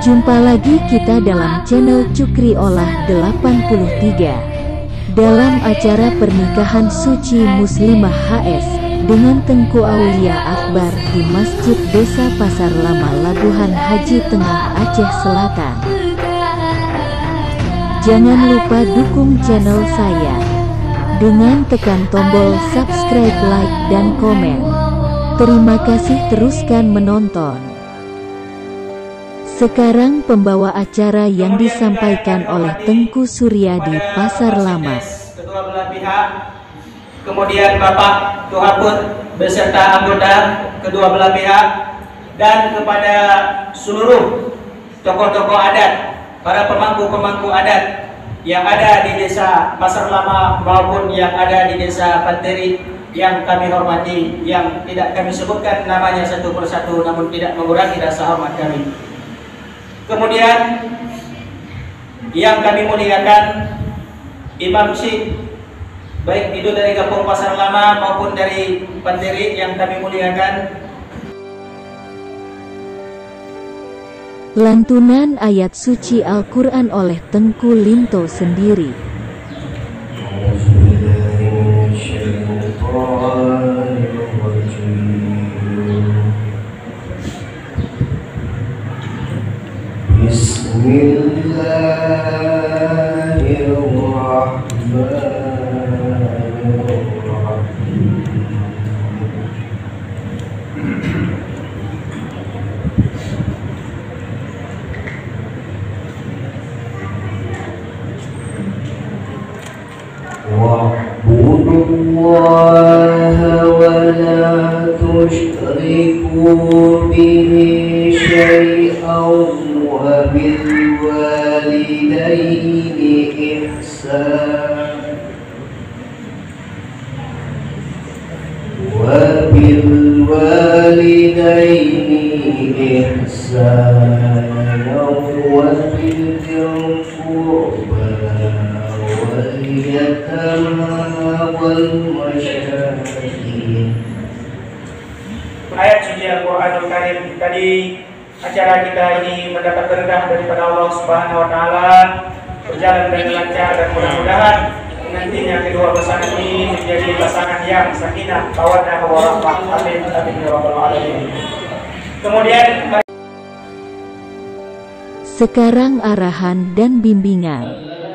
Jumpa lagi kita dalam channel Cukri Olah 83 dalam acara pernikahan suci Muslimah HS dengan Tengku Aulia Akbar di Masjid Desa Pasar Lama Labuhan Haji Tengah Aceh Selatan. Jangan lupa dukung channel saya dengan tekan tombol subscribe, like, dan komen. Terima kasih, teruskan menonton. Sekarang pembawa acara yang disampaikan oleh Tengku Suryadi Pasar Lama. Kedua belah pihak, kemudian Bapak Tuhaput beserta anggota kedua belah pihak, dan kepada seluruh tokoh-tokoh adat, para pemangku-pemangku adat yang ada di Desa Pasar Lama maupun yang ada di Desa Panteri yang kami hormati, yang tidak kami sebutkan namanya satu persatu namun tidak mengurangi rasa hormat kami. Kemudian yang kami muliakan Imam Syekh, baik itu dari Kampung Pasar Lama maupun dari Panteri yang kami muliakan. Lantunan ayat suci Al-Quran oleh Tengku Linto sendiri. Wa'budullaha wa la tusyriku bihi syai'an wa bil walidayni ihsan wa bil walidayni ihsan wa bil qurba wal yatama wal masyakin. Ayat suci Al-Quranul Karim. Tadi acara kita ini mendapat berkah daripada Allah Subhanahu wa Ta'ala, berjalan dengan lancar, dan mudah-mudahan nantinya kedua pasangan ini menjadi pasangan yang sakinah, mawaddah warahmah. Amin amin ya rabbal alamin. Kemudian Sekarang arahan dan bimbingan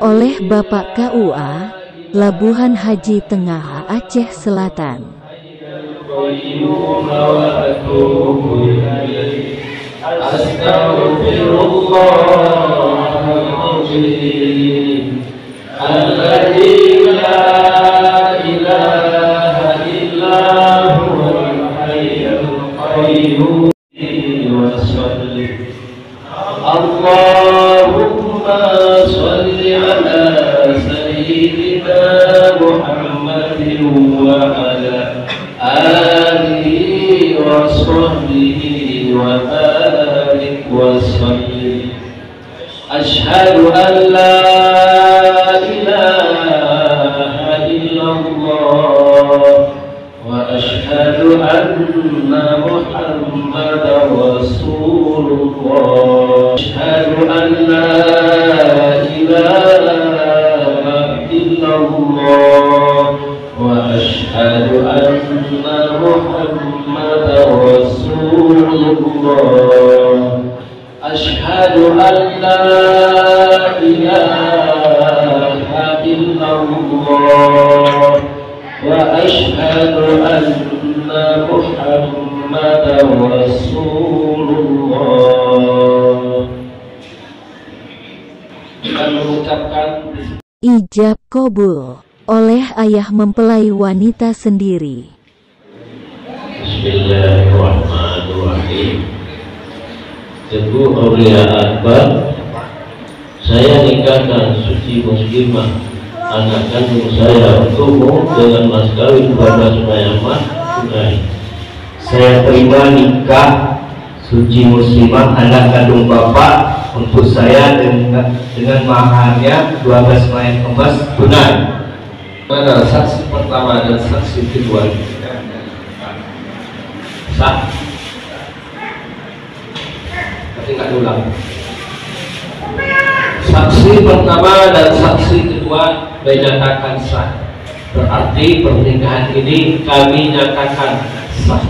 oleh Bapak KUA Labuhan Haji Tengah Aceh Selatan. Allahumma sholli ala sayyidina Muhammadin wa ala alihi wa sahbihi wa barik wa sallim. Ashhadu an la ilaha illallah wa ashhadu anna Muhammadan Rasulullah. Ashhadu an la ilaha illallah wa ashhadu anna Muhammadan Rasulullah. Ashhadu an la ilaha illallah wa ashhadu anna Muhammadan Rasulullah. Dan mengucapkan Ijab kabul oleh ayah mempelai wanita sendiri. Bismillahirrahmanirrahim. Tengku Aulia Akbar, saya nikahkan suci muslimah anak kandung saya untukmu dengan mas kawin 12 mayamah tunai. Saya terima nikah suci muslimah anak kandung bapak untuk saya dengan maharnya 12 mayat emas tunai. Mana saksi pertama dan saksi kedua? Sah. Tapi nggak diulang. saksi pertama dan saksi kedua menyatakan sah. Berarti pernikahan ini kami nyatakan sah.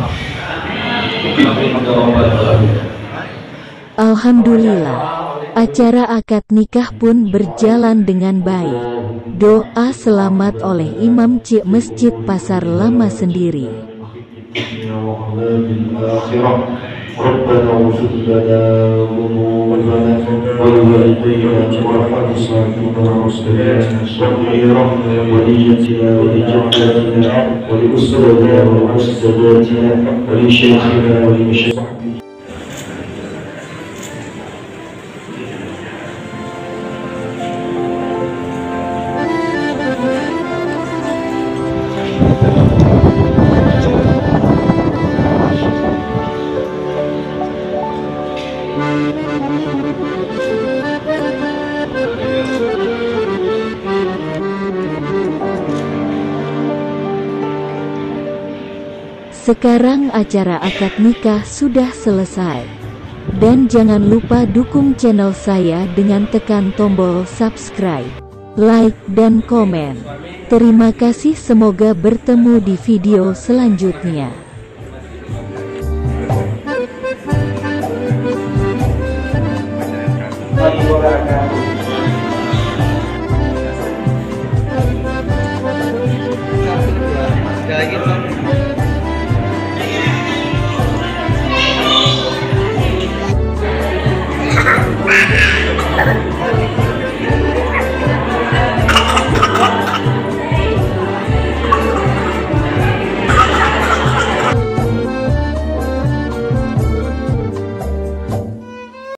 Alhamdulillah, acara akad nikah pun berjalan dengan baik. Doa selamat oleh Imam Cik Masjid Pasar Lama sendiri. ربنا اغفر لنا ذنوبنا ولوالدينا وارحم صاحبنا المسلمين ولرحمة وليتنا ولجدتنا ولأسرتنا ولأسرتنا ولشيخنا ولمشايخنا. Sekarang acara akad nikah sudah selesai. Dan jangan lupa dukung channel saya dengan tekan tombol subscribe, like, dan komen. Terima kasih, semoga bertemu di video selanjutnya.